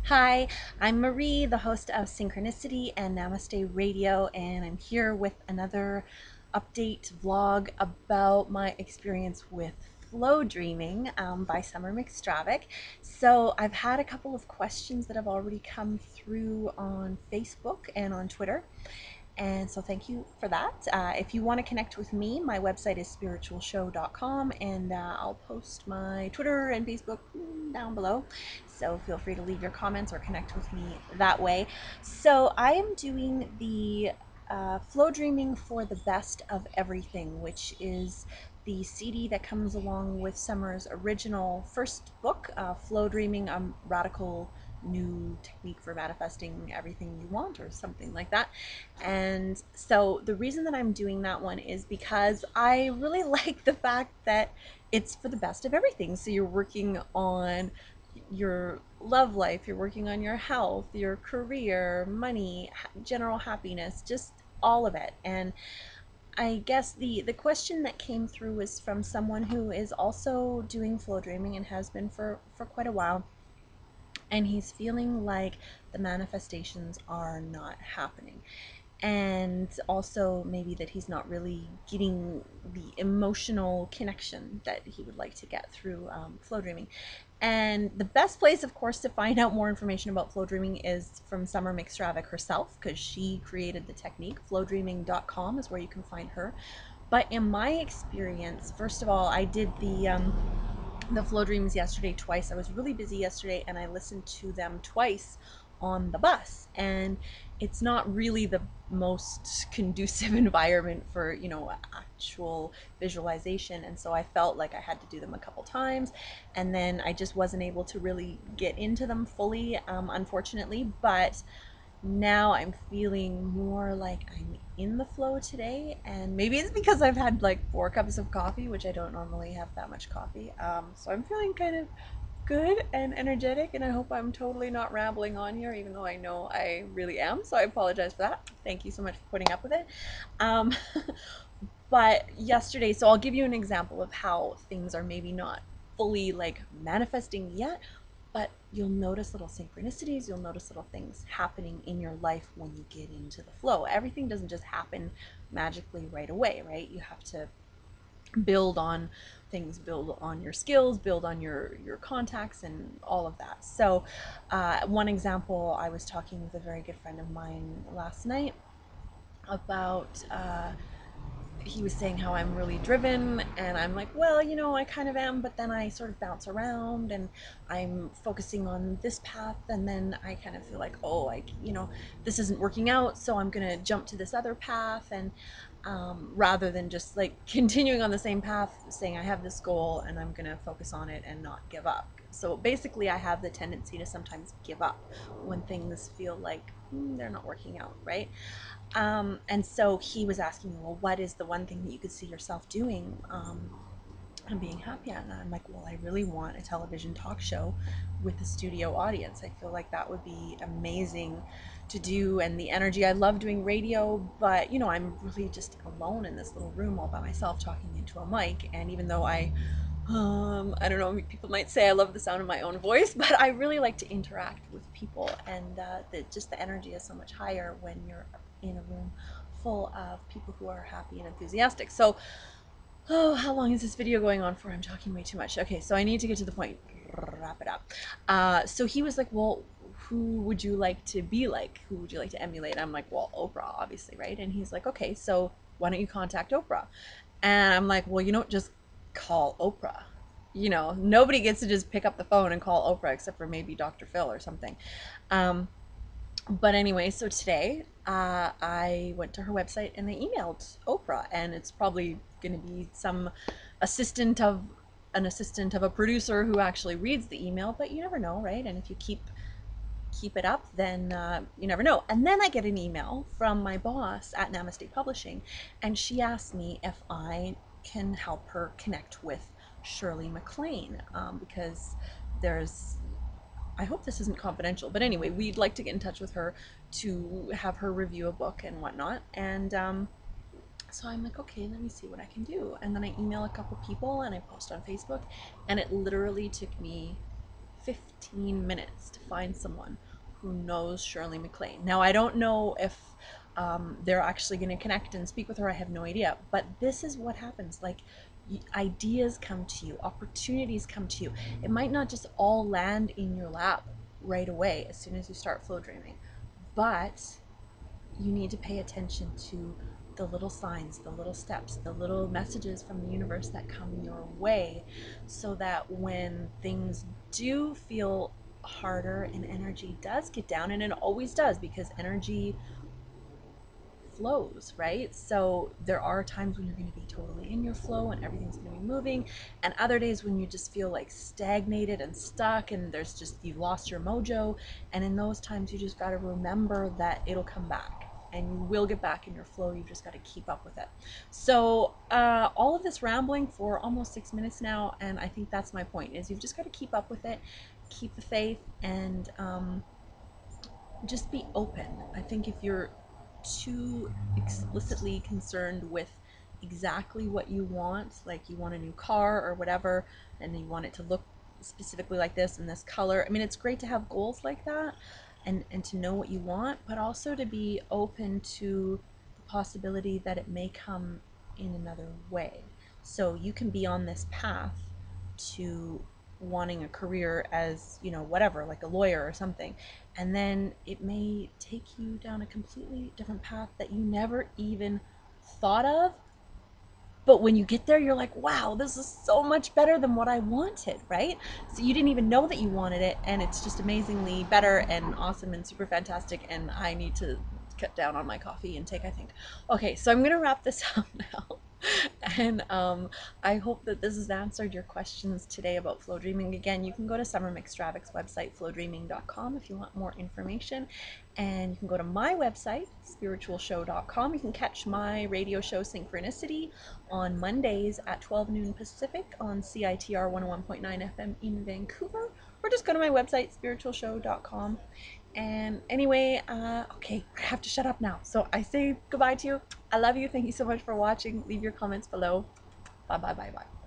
Hi, I'm Marie, the host of Synchronicity and Namaste Radio, and I'm here with another update vlog about my experience with Flowdreaming by Summer McStravick. So I've had a couple of questions that have already come through on Facebook and on Twitter. And so thank you for that. If you want to connect with me, my website is spiritualshow.com, and I'll post my Twitter and Facebook down below. So feel free to leave your comments or connect with me that way. So I am doing the Flowdreaming for the Best of Everything, which is the CD that comes along with Summer's original first book, Flowdreaming, a Radical New Technique for Manifesting Everything You Want, or something like that. And so the reason that I'm doing that one is because I really like the fact that it's for the best of everything. So you're working on your love life, you're working on your health, your career, money, general happiness, just all of it. And I guess the question that came through was from someone who is also doing flow dreaming and has been for quite a while, and he's feeling like the manifestations are not happening, and also maybe that he's not really getting the emotional connection that he would like to get through flow dreaming. And the best place, of course, to find out more information about flow dreaming is from Summer McStravick herself, because she created the technique. Flowdreaming.com is where you can find her. But in my experience, first of all, I did the flow dreams yesterday twice. I was really busy yesterday, and I listened to them twice on the bus, and it's not really the most conducive environment for actual visualization, and so I felt like I had to do them a couple times, and then I just wasn't able to really get into them fully, unfortunately. But now I'm feeling more like I'm in the flow today, and maybe it's because I've had like 4 cups of coffee, which I don't normally have that much coffee. So I'm feeling kind of good and energetic, and I hope I'm totally not rambling on here, even though I know I really am. So I apologize for that. Thank you so much for putting up with it. Um, but yesterday, so I'll give you an example of how things are maybe not fully like manifesting yet, but you'll notice little synchronicities, you'll notice little things happening in your life when you get into the flow. Everything doesn't just happen magically right away, right? You have to build on things, build on your skills, build on your contacts and all of that. So one example, I was talking with a very good friend of mine last night about he was saying how I'm really driven, and I'm like, well, I kind of am, but then I sort of bounce around, and I'm focusing on this path, and then I kind of feel like, oh, this isn't working out, so I'm gonna jump to this other path. And rather than just like continuing on the same path, saying I have this goal and I'm gonna focus on it and not give up. So basically I have the tendency to sometimes give up when things feel like they're not working out, right? And so he was asking me, well, what is the one thing that you could see yourself doing and being happy at? And I'm like, well, I really want a television talk show with a studio audience. I feel like that would be amazing to do, and the energy. I love doing radio, but I'm really just alone in this little room all by myself talking into a mic. And even though I don't know, people might say I love the sound of my own voice, but I really like to interact with people, and just the energy is so much higher when you're in a room full of people who are happy and enthusiastic. So, oh, how long is this video going on for? I'm talking way too much. Okay, so I need to get to the point. Wrap it up. So he was like, well, who would you like to be like? Who would you like to emulate? I'm like, well, Oprah, obviously, right? And he's like, okay, so why don't you contact Oprah? And I'm like, well, just call Oprah. Nobody gets to just pick up the phone and call Oprah except for maybe Dr. Phil or something. But anyway, so today I went to her website and I emailed Oprah, and it's probably going to be some assistant of an assistant of a producer who actually reads the email, but you never know, right? And if you keep it up, then you never know. And then I get an email from my boss at Namaste Publishing, and she asked me if I can help her connect with Shirley MacLaine, because there's I hope this isn't confidential, but anyway, we'd like to get in touch with her to have her review a book and whatnot. And so I'm like, okay, let me see what I can do. And then I email a couple people and I post on Facebook, and it literally took me 15 minutes to find someone who knows Shirley MacLaine. Now, I don't know if they're actually going to connect and speak with her. I have no idea. But this is what happens. Like, ideas come to you, opportunities come to you. It might not just all land in your lap right away as soon as you start flow dreaming, but you need to pay attention to the little signs, the little steps, the little messages from the universe that come your way, so that when things do feel harder and energy does get down, and it always does because energy flows, right? So there are times when you're going to be totally in your flow and everything's going to be moving, and other days when you just feel like stagnated and stuck and there's just, you've lost your mojo. And in those times, you just got to remember that it'll come back and you will get back in your flow. You've just got to keep up with it. So all of this rambling for almost 6 minutes now, and I think that's my point, is you've just got to keep up with it, keep the faith, and just be open. I think if you're too explicitly concerned with exactly what you want, like you want a new car or whatever, and you want it to look specifically like this and this color. I mean, it's great to have goals like that and to know what you want, but also to be open to the possibility that it may come in another way. So you can be on this path to wanting a career as, you know, whatever, like a lawyer or something, and then it may take you down a completely different path that you never even thought of. But when you get there, you're like, wow, this is so much better than what I wanted, right? So you didn't even know that you wanted it, and it's just amazingly better and awesome and super fantastic. And I need to cut down on my coffee intake, I think. Okay, so I'm gonna wrap this up now. And I hope that this has answered your questions today about flow dreaming. Again, you can go to Summer McStravick's website, flowdreaming.com, if you want more information. And you can go to my website, spiritualshow.com. You can catch my radio show Synchronicity on Mondays at 12 noon Pacific on CITR 101.9 FM in Vancouver, or just go to my website, spiritualshow.com. And anyway, okay, I have to shut up now. So I say goodbye to you. I love you. Thank you so much for watching. Leave your comments below. Bye bye bye bye.